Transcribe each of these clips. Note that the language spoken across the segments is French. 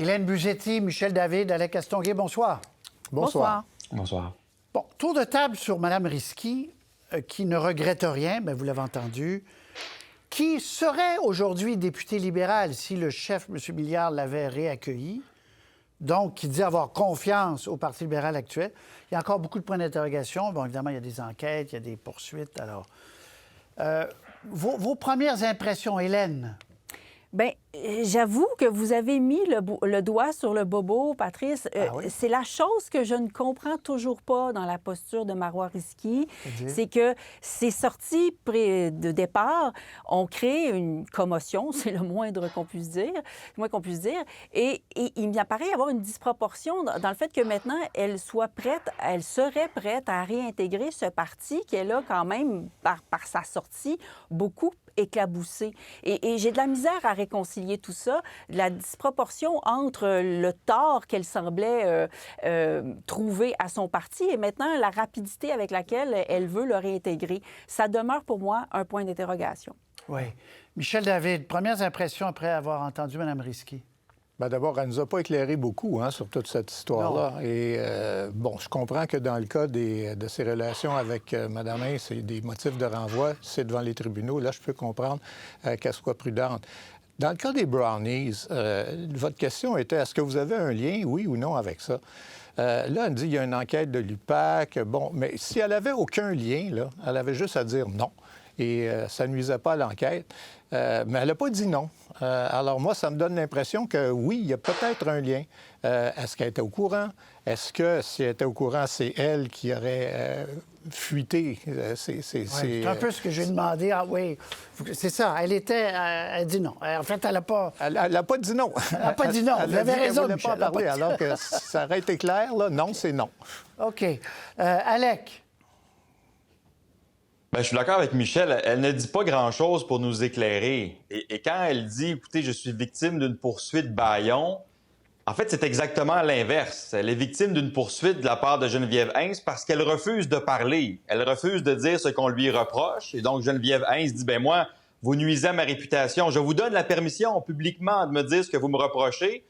Hélène Buzzetti, Michel David, Alec Castonguay, bonsoir. Bonsoir. Bonsoir. Bon, tour de table sur Mme Risky, qui ne regrette rien, mais vous l'avez entendu, qui serait aujourd'hui député libéral si le chef, M. Milliard, l'avait réaccueilli, donc qui dit avoir confiance au Parti libéral actuel. Il y a encore beaucoup de points d'interrogation. Bon, évidemment, il y a des enquêtes, il y a des poursuites. Alors, vos premières impressions, Hélène? Bien, j'avoue que vous avez mis le doigt sur le bobo, Patrice. Oui? C'est la chose que je ne comprends toujours pas dans la posture de Marois Risky. C'est que ces sorties de départ ont créé une commotion, c'est le moindre qu'on puisse dire, et il m'apparaît y avoir une disproportion dans le fait que maintenant, elle serait prête à réintégrer ce parti qu'elle a quand même, par sa sortie, beaucoup éclaboussé. Et j'ai de la misère à réconcilier tout ça, la disproportion entre le tort qu'elle semblait trouver à son parti et maintenant la rapidité avec laquelle elle veut le réintégrer. Ça demeure pour moi un point d'interrogation. Oui. Michel David, premières impressions après avoir entendu Mme Risky? Bien, d'abord, elle ne nous a pas éclairé beaucoup sur toute cette histoire-là. Non. Et bon, je comprends que dans le cas de ses relations avec Mme Hayes, c'est des motifs de renvoi, c'est devant les tribunaux. Là, je peux comprendre qu'elle soit prudente. Dans le cas des Brownies, votre question était, est-ce que vous avez un lien, oui ou non, avec ça? Là, elle me dit, il y a une enquête de l'UPAC. Bon, mais si elle n'avait aucun lien, là, elle avait juste à dire non. Et ça ne nuisait pas à l'enquête. Mais elle n'a pas dit non. Alors moi, ça me donne l'impression que oui, il y a peut-être un lien. Est-ce qu'elle était au courant? Est-ce que si elle était au courant, c'est elle qui aurait fuité? C'est un peu ce que j'ai demandé. Ah oui, c'est ça. Elle dit non. En fait, elle n'a pas... Elle n'a pas dit non. Elle n'a pas dit non. Vous avez raison, Michel. Elle n'a pas parlé, alors que ça aurait été clair, là, non, c'est non. OK. Alec? Bien, je suis d'accord avec Michel. Elle ne dit pas grand-chose pour nous éclairer. Et quand elle dit, écoutez, je suis victime d'une poursuite bâillon, en fait, c'est exactement l'inverse. Elle est victime d'une poursuite de la part de Geneviève Hintz parce qu'elle refuse de parler. Elle refuse de dire ce qu'on lui reproche. Et donc, Geneviève Hintz dit, bien moi, vous nuisez à ma réputation. Je vous donne la permission publiquement de me dire ce que vous me reprochez.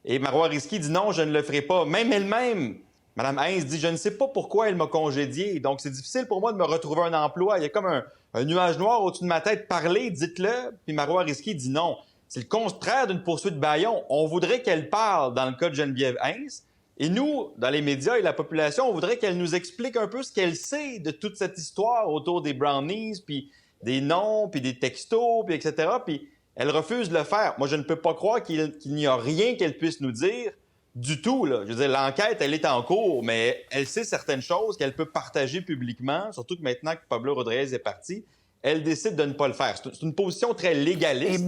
Et Marois Risky dit non, je ne le ferai pas. Même elle-même, Mme Hintz dit, je ne sais pas pourquoi elle m'a congédié. Donc, c'est difficile pour moi de me retrouver un emploi. Il y a comme un nuage noir au-dessus de ma tête. Parlez, dites-le. Puis Marois Risky dit non. C'est le contraire d'une poursuite bâillon. On voudrait qu'elle parle dans le cas de Geneviève Hintz. Et nous, dans les médias et la population, on voudrait qu'elle nous explique un peu ce qu'elle sait de toute cette histoire autour des Brownies, puis des noms, puis des textos, puis etc. Puis elle refuse de le faire. Moi, je ne peux pas croire qu'il n'y a rien qu'elle puisse nous dire du tout, là. Je veux dire, l'enquête, elle est en cours, mais elle sait certaines choses qu'elle peut partager publiquement, surtout que maintenant que Pablo Rodriguez est parti, elle décide de ne pas le faire. C'est une position très légaliste.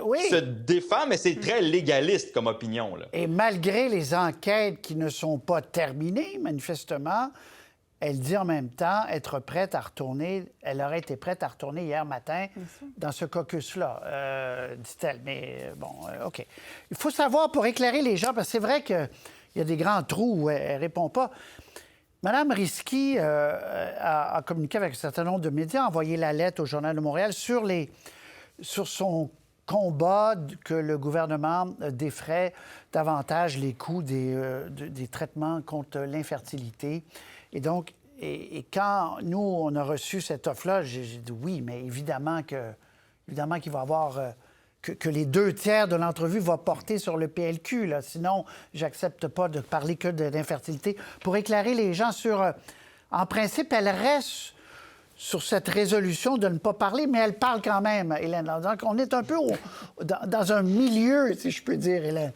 Oui. Se défend, mais c'est très légaliste comme opinion, là. Et malgré les enquêtes qui ne sont pas terminées, manifestement, elle dit en même temps être prête à retourner. Elle aurait été prête à retourner hier matin dans ce caucus-là, dit-elle. Mais bon, OK. Il faut savoir, pour éclairer les gens, parce que c'est vrai qu'il y a des grands trous où elle ne répond pas. Mme Risky a communiqué avec un certain nombre de médias, a envoyé la lettre au Journal de Montréal sur son combat que le gouvernement défraie davantage les coûts des traitements contre l'infertilité. Et donc, et quand nous, on a reçu cette offre-là, j'ai dit oui, mais évidemment qu'il va y avoir... que les 2/3 de l'entrevue va porter sur le PLQ. Là. Sinon, j'accepte pas de parler que de l'infertilité. Pour éclairer les gens sur... en principe, elle reste sur cette résolution de ne pas parler, mais elle parle quand même, Hélène. Donc, on est un peu dans un milieu, si je peux dire, Hélène.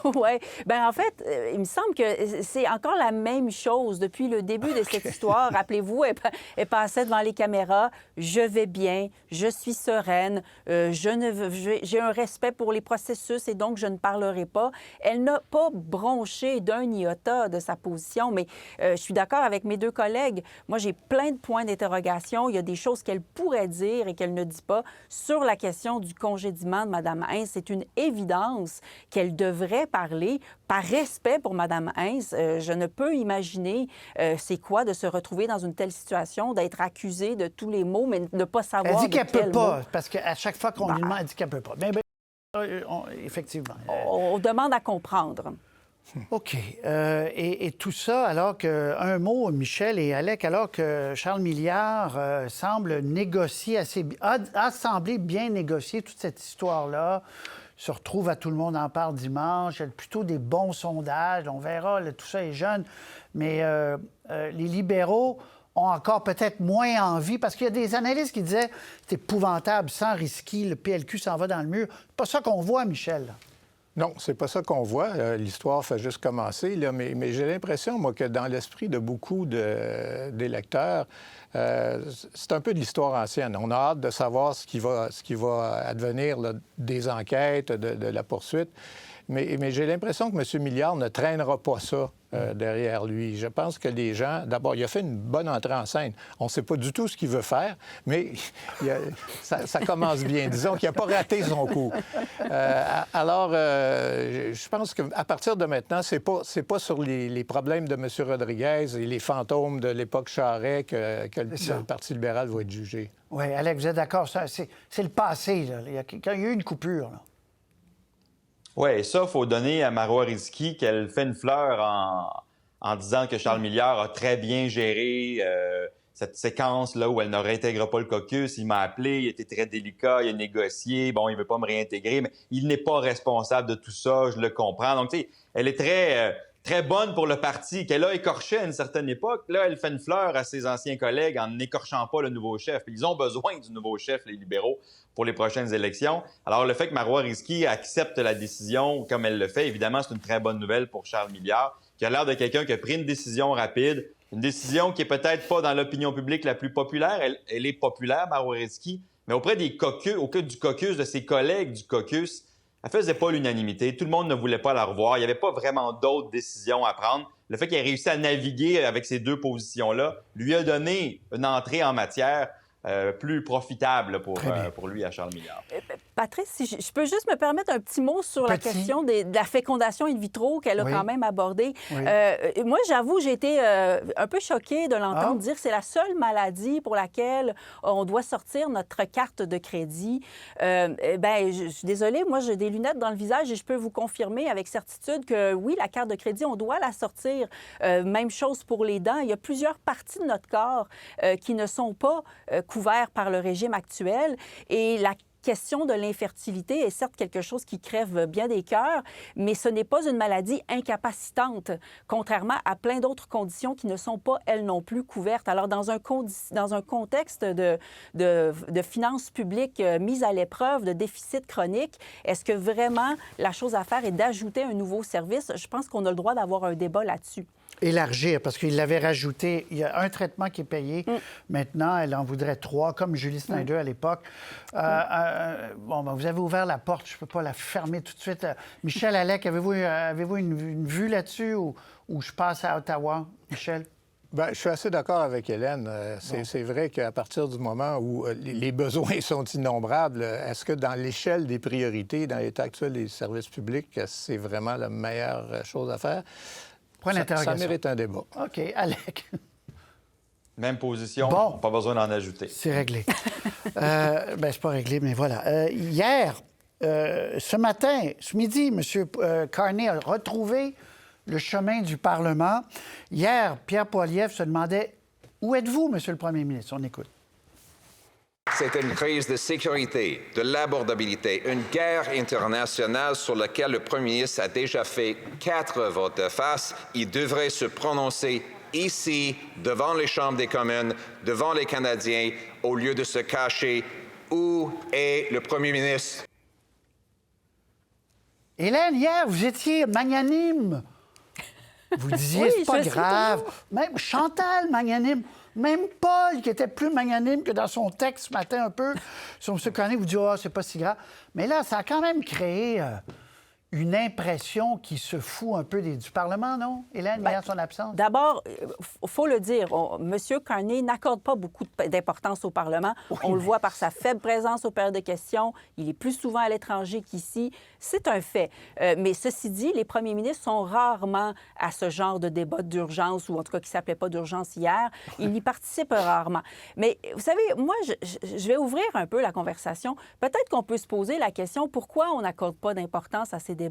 Oui. Bien, en fait, il me semble que c'est encore la même chose depuis le début de cette histoire. Rappelez-vous, elle passait devant les caméras. Je vais bien, je suis sereine, j'ai un respect pour les processus et donc je ne parlerai pas. Elle n'a pas bronché d'un iota de sa position, mais je suis d'accord avec mes deux collègues. Moi, j'ai plein de points d'interrogation. Il y a des choses qu'elle pourrait dire et qu'elle ne dit pas. Sur la question du congédiement de Mme Hintz, c'est une évidence qu'elle devrait parler par respect pour Mme Hintz. Je ne peux imaginer c'est quoi de se retrouver dans une telle situation, d'être accusée de tous les maux, mais de ne pas savoir. Elle dit qu'elle de quel peut pas, mot. parce qu'à chaque fois qu'on lui demande, elle dit qu'elle peut pas. Mais Effectivement. On demande à comprendre. OK. Et tout ça, alors que, un mot, Michel et Alec, alors que Charles Milliard semble négocier a semblé bien négocier toute cette histoire-là, se retrouve à Tout le monde en parle dimanche, il y a plutôt des bons sondages, on verra, là, tout ça est jeune, mais les libéraux ont encore peut-être moins envie, parce qu'il y a des analystes qui disaient c'est épouvantable, sans risquer, le PLQ s'en va dans le mur. C'est pas ça qu'on voit, Michel. Non, c'est pas ça qu'on voit. L'histoire fait juste commencer, là, mais j'ai l'impression, moi, que dans l'esprit de beaucoup d'électeurs, c'est un peu de l'histoire ancienne. On a hâte de savoir ce qui va advenir là, des enquêtes, de la poursuite. Mais j'ai l'impression que M. Milliard ne traînera pas ça derrière lui. Je pense que les gens... D'abord, il a fait une bonne entrée en scène. On ne sait pas du tout ce qu'il veut faire, mais ça commence bien. Disons qu'il n'a pas raté son coup. Alors, je pense qu'à partir de maintenant, c'est pas sur les problèmes de M. Rodriguez et les fantômes de l'époque Charest que le Parti libéral va être jugé. Oui, Alex, vous êtes d'accord? C'est le passé, là. Il y a eu une coupure, là. Oui, ça, il faut donner à Marois Risky qu'elle fait une fleur en disant que Charles Milliard a très bien géré cette séquence-là où elle ne réintègre pas le caucus. Il m'a appelé, il était très délicat, il a négocié, bon, il ne veut pas me réintégrer, mais il n'est pas responsable de tout ça, je le comprends. Donc, tu sais, elle est très bonne pour le parti, qu'elle a écorché à une certaine époque. Là, elle fait une fleur à ses anciens collègues en n'écorchant pas le nouveau chef. Ils ont besoin du nouveau chef, les libéraux, pour les prochaines élections. Alors, le fait que Marois Risky accepte la décision comme elle le fait, évidemment, c'est une très bonne nouvelle pour Charles Milliard, qui a l'air de quelqu'un qui a pris une décision rapide, une décision qui est peut-être pas dans l'opinion publique la plus populaire. Elle est populaire, Marois Risky, mais auprès du caucus, de ses collègues du caucus, elle faisait pas l'unanimité. Tout le monde ne voulait pas la revoir. Il n'y avait pas vraiment d'autres décisions à prendre. Le fait qu'il ait réussi à naviguer avec ces deux positions-là lui a donné une entrée en matière plus profitable pour lui à Charles Milliard. Patrice, si je peux juste me permettre un petit mot sur la question de la fécondation in vitro qu'elle a quand même abordée. Oui. Moi, j'avoue, j'ai été un peu choquée de l'entendre dire que c'est la seule maladie pour laquelle on doit sortir notre carte de crédit. Je suis désolée, moi, j'ai des lunettes dans le visage et je peux vous confirmer avec certitude que oui, la carte de crédit, on doit la sortir. Même chose pour les dents. Il y a plusieurs parties de notre corps qui ne sont pas couverts par le régime actuel. Et la question de l'infertilité est certes quelque chose qui crève bien des cœurs, mais ce n'est pas une maladie incapacitante, contrairement à plein d'autres conditions qui ne sont pas, elles non plus, couvertes. Alors, dans un contexte de finances publiques mises à l'épreuve, de déficit chronique, est-ce que vraiment la chose à faire est d'ajouter un nouveau service? Je pense qu'on a le droit d'avoir un débat là-dessus. Élargir, parce qu'il l'avait rajouté. Il y a un traitement qui est payé. Maintenant, elle en voudrait 3, comme Julie Snyder à l'époque. Vous avez ouvert la porte. Je ne peux pas la fermer tout de suite. Michel, Alec, avez-vous une vue là-dessus ou je passe à Ottawa? Michel? Bien, je suis assez d'accord avec Hélène. C'est vrai qu'à partir du moment où les besoins sont innombrables, est-ce que dans l'échelle des priorités, dans l'état actuel des services publics, c'est vraiment la meilleure chose à faire? Ça mérite un débat. OK. Alec? Même position, bon. Pas besoin d'en ajouter. C'est réglé. C'est pas réglé, mais voilà. Hier, ce matin, ce midi, M. Carney a retrouvé le chemin du Parlement. Hier, Pierre Poilievre se demandait « Où êtes-vous, Monsieur le Premier ministre? » On écoute. C'est une crise de sécurité, de l'abordabilité, une guerre internationale sur laquelle le premier ministre a déjà fait 4 volte-face. Il devrait se prononcer ici, devant les chambres des communes, devant les Canadiens, au lieu de se cacher. Où est le premier ministre? Hélène, hier, vous étiez magnanime. Vous disiez, c'est pas grave. Même Chantal, magnanime. Même Paul, qui était plus magnanime que dans son texte ce matin un peu, sur M. Carney, vous dit « Ah, c'est pas si grave ». Mais là, ça a quand même créé une impression qui se fout un peu du Parlement, non, Hélène, Ben, hier, son absence? D'abord, il faut le dire, M. Carney n'accorde pas beaucoup d'importance au Parlement. Oui, On le mais- voit par sa faible présence aux périodes de questions. Il est plus souvent à l'étranger qu'ici. C'est un fait. Mais ceci dit, les premiers ministres sont rarement à ce genre de débat d'urgence, ou en tout cas qui ne s'appelait pas d'urgence hier. Ils y participent rarement. Mais vous savez, moi, je vais ouvrir un peu la conversation. Peut-être qu'on peut se poser la question, pourquoi on n'accorde pas d'importance à ces débats?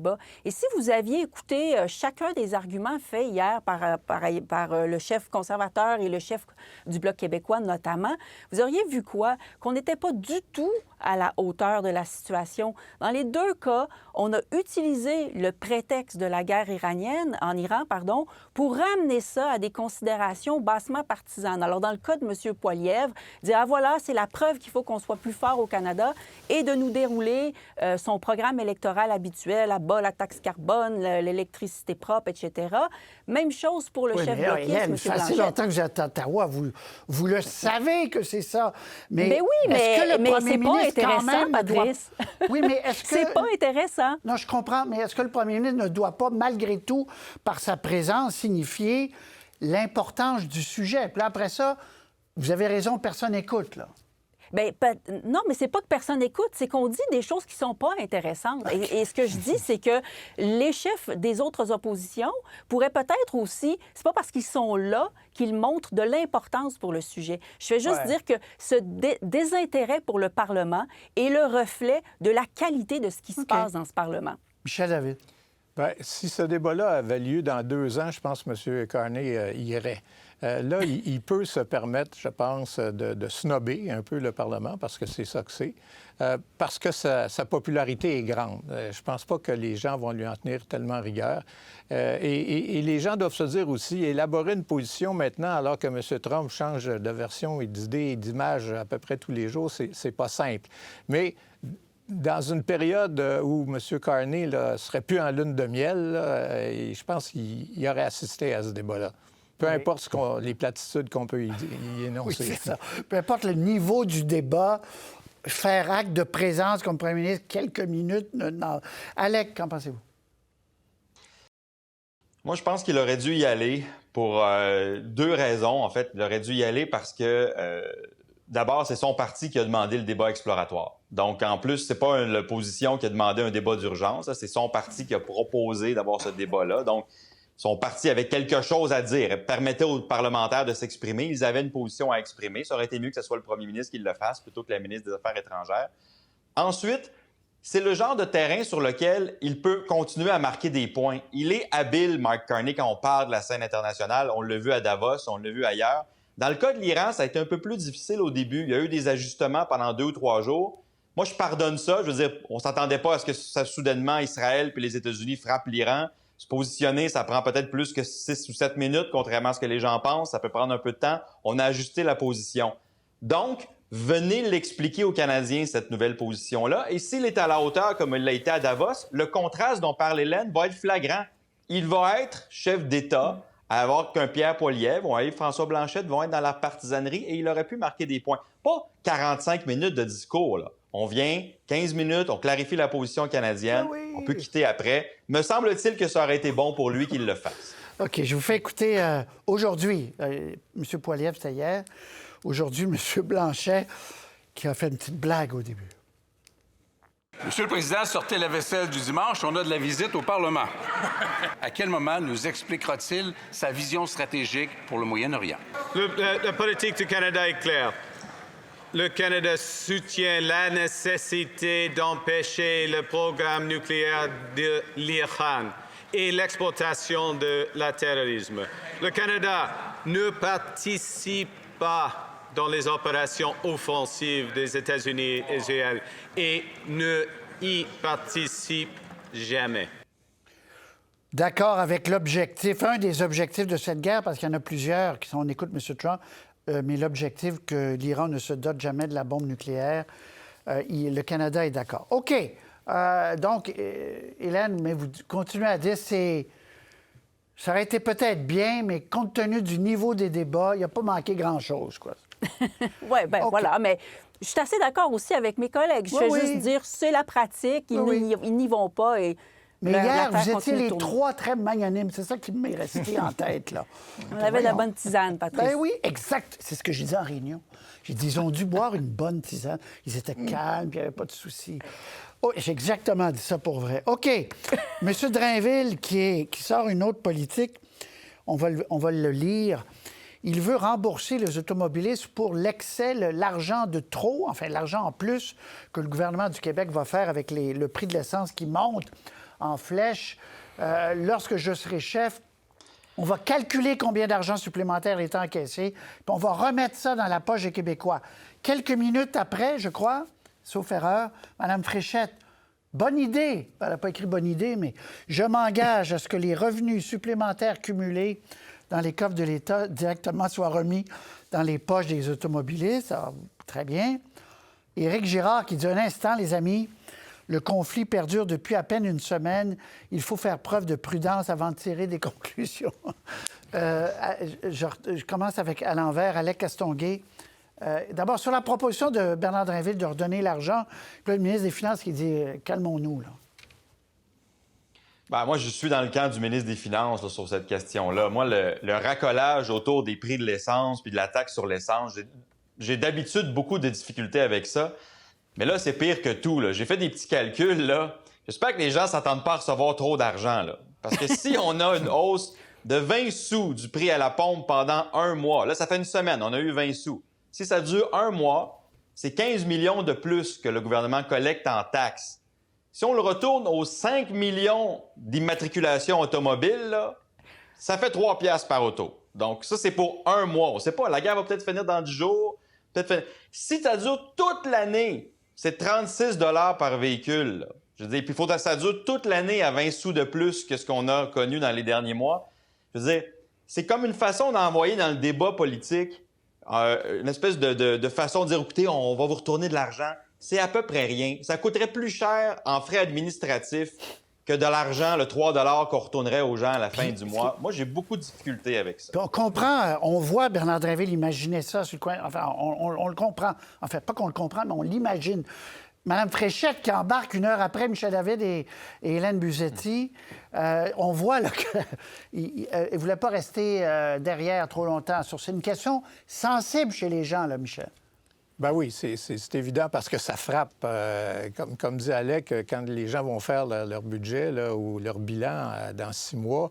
Et si vous aviez écouté chacun des arguments faits hier par le chef conservateur et le chef du Bloc québécois notamment, vous auriez vu quoi? Qu'on n'était pas du tout à la hauteur de la situation. Dans les deux cas, on a utilisé le prétexte de la guerre iranienne, en Iran, pardon, pour ramener ça à des considérations bassement partisanes. Alors, dans le cas de M. Poilievre, dire, ah voilà, c'est la preuve qu'il faut qu'on soit plus fort au Canada et de nous dérouler son programme électoral habituel, à bas la taxe carbone, l'électricité propre, etc. Même chose pour le Oui, chef mais là, bloquiste, Hélène, M. ça fait assez Blanchet. longtemps que j'étais à Ottawa. Vous le savez que c'est ça. Mais, Ben oui, est-ce que le mais premier c'est pas ministre, quand intéressant, même, ne doit... Patrice. Oui, mais est-ce que... C'est pas intéressant. Non, je comprends, mais est-ce que le premier ministre ne doit pas, malgré tout, par sa présence, signifier l'importance du sujet? Puis là, après ça, vous avez raison, personne n'écoute, là. Bien, non, mais c'est pas que personne n'écoute, c'est qu'on dit des choses qui sont pas intéressantes. Et ce que je dis, c'est que les chefs des autres oppositions pourraient peut-être aussi, c'est pas parce qu'ils sont là qu'ils montrent de l'importance pour le sujet. Je fais juste Ouais. dire que ce désintérêt pour le Parlement est le reflet de la qualité de ce qui se passe dans ce Parlement. Michel David. Bien, si ce débat-là avait lieu dans 2 ans, je pense que M. Carney y irait. Là, il peut se permettre, je pense, de snobber un peu le Parlement, parce que c'est ça que c'est, parce que sa popularité est grande. Je ne pense pas que les gens vont lui en tenir tellement rigueur. Et les gens doivent se dire aussi, élaborer une position maintenant, alors que M. Trump change de version et d'idée et d'image à peu près tous les jours, c'est pas simple. Mais dans une période où M. Carney ne serait plus en lune de miel, là, et je pense qu'il aurait assisté à ce débat-là. Peu importe les platitudes qu'on peut y Oui, énoncer. c'est ça. Peu importe le niveau du débat, faire acte de présence comme premier ministre quelques minutes, non. Alec, qu'en pensez-vous? Moi, je pense qu'il aurait dû y aller pour 2 raisons. En fait, il aurait dû y aller parce que, d'abord, c'est son parti qui a demandé le débat exploratoire. Donc, en plus, c'est pas l'opposition qui a demandé un débat d'urgence. C'est son parti qui a proposé d'avoir ce débat-là. Donc, son parti avait quelque chose à dire. Il permettait aux parlementaires de s'exprimer. Ils avaient une position à exprimer. Ça aurait été mieux que ce soit le premier ministre qui le fasse plutôt que la ministre des Affaires étrangères. Ensuite, c'est le genre de terrain sur lequel il peut continuer à marquer des points. Il est habile, Mark Carney, quand on parle de la scène internationale. On l'a vu à Davos, on l'a vu ailleurs. Dans le cas de l'Iran, ça a été un peu plus difficile au début. Il y a eu des ajustements pendant 2 ou 3 jours. Moi, je pardonne ça. Je veux dire, on ne s'attendait pas à ce que soudainement Israël puis les États-Unis frappent l'Iran. Se positionner, ça prend peut-être plus que 6 ou 7 minutes, contrairement à ce que les gens pensent. Ça peut prendre un peu de temps. On a ajusté la position. Donc, venez l'expliquer aux Canadiens, cette nouvelle position-là. Et s'il est à la hauteur, comme il l'a été à Davos, le contraste dont parle Hélène va être flagrant. Il va être chef d'État, alors qu'un Pierre Poilievre ou un Yves-François Blanchette vont être dans la partisanerie et il aurait pu marquer des points. Pas 45 minutes de discours, là. On vient, 15 minutes, on clarifie la position canadienne, Ah oui. on peut quitter après. Me semble-t-il que ça aurait été bon pour lui qu'il le fasse. OK, je vous fais écouter aujourd'hui, M. Poilievre, c'était hier. Aujourd'hui, M. Blanchet, qui a fait une petite blague au début. Monsieur le Président, sortez la vaisselle du dimanche, on a de la visite au Parlement. À quel moment nous expliquera-t-il sa vision stratégique pour le Moyen-Orient? La politique du Canada est claire. Le Canada soutient la nécessité d'empêcher le programme nucléaire de l'Iran et l'exploitation de la terrorisme. Le Canada ne participe pas dans les opérations offensives des États-Unis et Israël et ne y participe jamais. D'accord avec l'objectif, un des objectifs de cette guerre, parce qu'il y en a plusieurs qui sont, on écoute M. Trump, mais l'objectif que l'Iran ne se dote jamais de la bombe nucléaire, le Canada est d'accord. OK. Donc, Hélène, mais vous continuez à dire que ça aurait été peut-être bien, mais compte tenu du niveau des débats, il n'y a pas manqué grand-chose, quoi. Oui, bien OK. voilà, mais je suis assez d'accord aussi avec mes collègues. Je Oui, fais oui. juste dire, c'est la pratique, ils Oui, oui. n'y vont pas et Mais hier, vous étiez les trois très magnanimes. C'est ça qui m'est resté en tête, là. On avait de la bonne tisane, Patrice. Ben oui, exact. C'est ce que j'ai dit en réunion. J'ai dit, ils ont dû boire une bonne tisane. Ils étaient calmes, il n'y avait pas de soucis. Oh, j'ai exactement dit ça pour vrai. OK. M. Drainville, qui sort une autre politique, on va le lire. Il veut rembourser les automobilistes pour l'excès, l'argent de trop, enfin l'argent en plus que le gouvernement du Québec va faire avec le prix de l'essence qui monte en flèche. Lorsque je serai chef, on va calculer combien d'argent supplémentaire est encaissé, puis on va remettre ça dans la poche des Québécois. Quelques minutes après, je crois, sauf erreur, Mme Fréchette, bonne idée. Elle n'a pas écrit bonne idée, mais je m'engage à ce que les revenus supplémentaires cumulés dans les coffres de l'État directement soient remis dans les poches des automobilistes. Alors, très bien. Éric Girard qui dit un instant, les amis, le conflit perdure depuis à peine une semaine. Il faut faire preuve de prudence avant de tirer des conclusions. Je commence avec à l'envers, Alec Castonguay. D'abord, sur la proposition de Bernard Drainville de redonner l'argent, puis là, le ministre des Finances qui dit calmons-nous, là. Moi, je suis dans le camp du ministre des Finances là, sur cette question-là. Moi, le racolage autour des prix de l'essence puis de la taxe sur l'essence, j'ai d'habitude beaucoup de difficultés avec ça. Mais là, c'est pire que tout. Là. J'ai fait des petits calculs. Là. J'espère que les gens ne s'attendent pas à recevoir trop d'argent. Là. Parce que si on a une hausse de 20 sous du prix à la pompe pendant un mois, là, ça fait une semaine, on a eu 20 sous. Si ça dure un mois, c'est 15 millions de plus que le gouvernement collecte en taxes. Si on le retourne aux 5 millions d'immatriculations automobiles, là, ça fait 3 piastres par auto. Donc, ça, c'est pour un mois. On ne sait pas, la guerre va peut-être finir dans 10 jours. Si ça dure toute l'année, c'est 36 $ par véhicule. Là. Je veux dire, puis il faut que ça dure toute l'année à 20 sous de plus que ce qu'on a connu dans les derniers mois. Je veux dire, c'est comme une façon d'envoyer dans le débat politique une espèce de façon de dire, écoutez, on va vous retourner de l'argent. C'est à peu près rien. Ça coûterait plus cher en frais administratifs que de l'argent, le 3 $ qu'on retournerait aux gens à la fin du mois. Moi, j'ai beaucoup de difficultés avec ça. Puis on comprend, on voit Bernard Drainville imaginer ça sur le coin. Enfin, on le comprend. En fait, pas qu'on le comprend, mais on l'imagine. Mme Fréchette qui embarque une heure après Michel David et Hélène Buzetti, on voit qu'il ne voulait pas rester derrière trop longtemps. C'est une question sensible chez les gens, là, Michel. Ben oui, c'est évident parce que ça frappe. Comme dit Alec, quand les gens vont faire leur budget là, ou leur bilan dans 6 mois,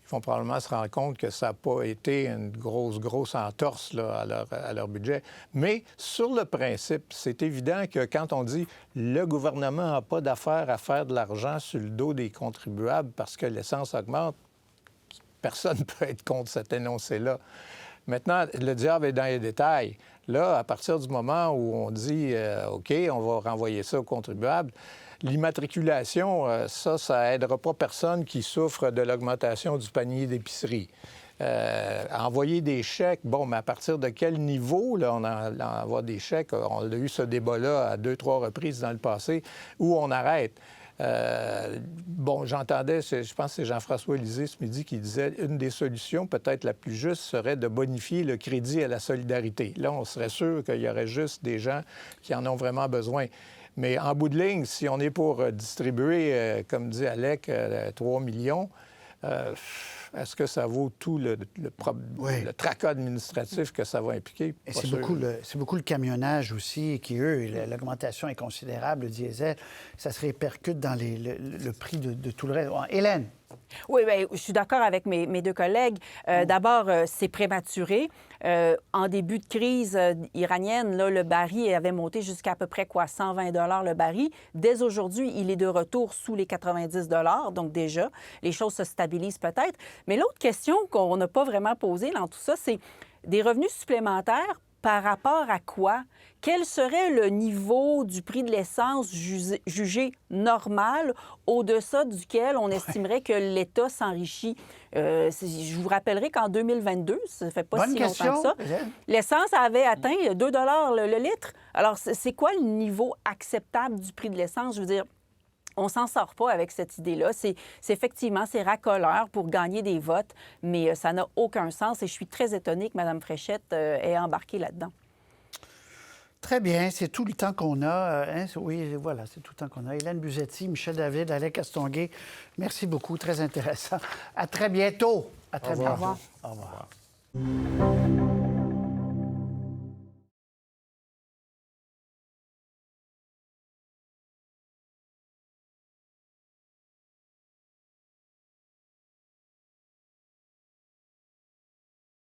ils vont probablement se rendre compte que ça n'a pas été une grosse entorse là, à leur budget. Mais sur le principe, c'est évident que quand on dit le gouvernement n'a pas d'affaire à faire de l'argent sur le dos des contribuables parce que l'essence augmente, personne ne peut être contre cet énoncé-là. Maintenant, le diable est dans les détails. Là, à partir du moment où on dit OK, on va renvoyer ça aux contribuables, l'immatriculation, ça aidera pas personne qui souffre de l'augmentation du panier d'épicerie. Envoyer des chèques, bon, mais à partir de quel niveau là, on envoie des chèques? On a eu ce débat-là à 2-3 reprises dans le passé, où on arrête. Bon, j'entendais, je pense que c'est Jean-François Lisée ce midi qui disait une des solutions, peut-être la plus juste, serait de bonifier le crédit à la solidarité. Là, on serait sûr qu'il y aurait juste des gens qui en ont vraiment besoin. Mais en bout de ligne, si on est pour distribuer, comme dit Alec, 3 millions, est-ce que ça vaut tout le tracas administratif que ça va impliquer? Et c'est beaucoup le camionnage aussi, qui, eux, l'augmentation est considérable, le diesel, ça se répercute dans le prix de tout le reste. Hélène? Oui, bien, je suis d'accord avec mes deux collègues. D'abord, c'est prématuré. En début de crise iranienne, là, le baril avait monté jusqu'à peu près 120 $ le baril. Dès aujourd'hui, il est de retour sous les 90 $. Donc déjà, les choses se stabilisent peut-être. Mais l'autre question qu'on n'a pas vraiment posée dans tout ça, c'est des revenus supplémentaires par rapport à quoi? Quel serait le niveau du prix de l'essence jugé normal, au-deçà duquel on estimerait que l'État s'enrichit? Je vous rappellerai qu'en 2022, ça ne fait pas si longtemps que ça, l'essence avait atteint 2 $ le litre. Alors, c'est quoi le niveau acceptable du prix de l'essence? Je veux dire, on s'en sort pas avec cette idée-là. C'est effectivement, c'est racoleur pour gagner des votes, mais ça n'a aucun sens et je suis très étonnée que Mme Fréchette ait embarqué là-dedans. Très bien, c'est tout le temps qu'on a. Oui, voilà, c'est tout le temps qu'on a. Hélène Buzetti, Michel David, Alain Castonguay, merci beaucoup, très intéressant. À très bientôt. À très bientôt. Au revoir. Au revoir.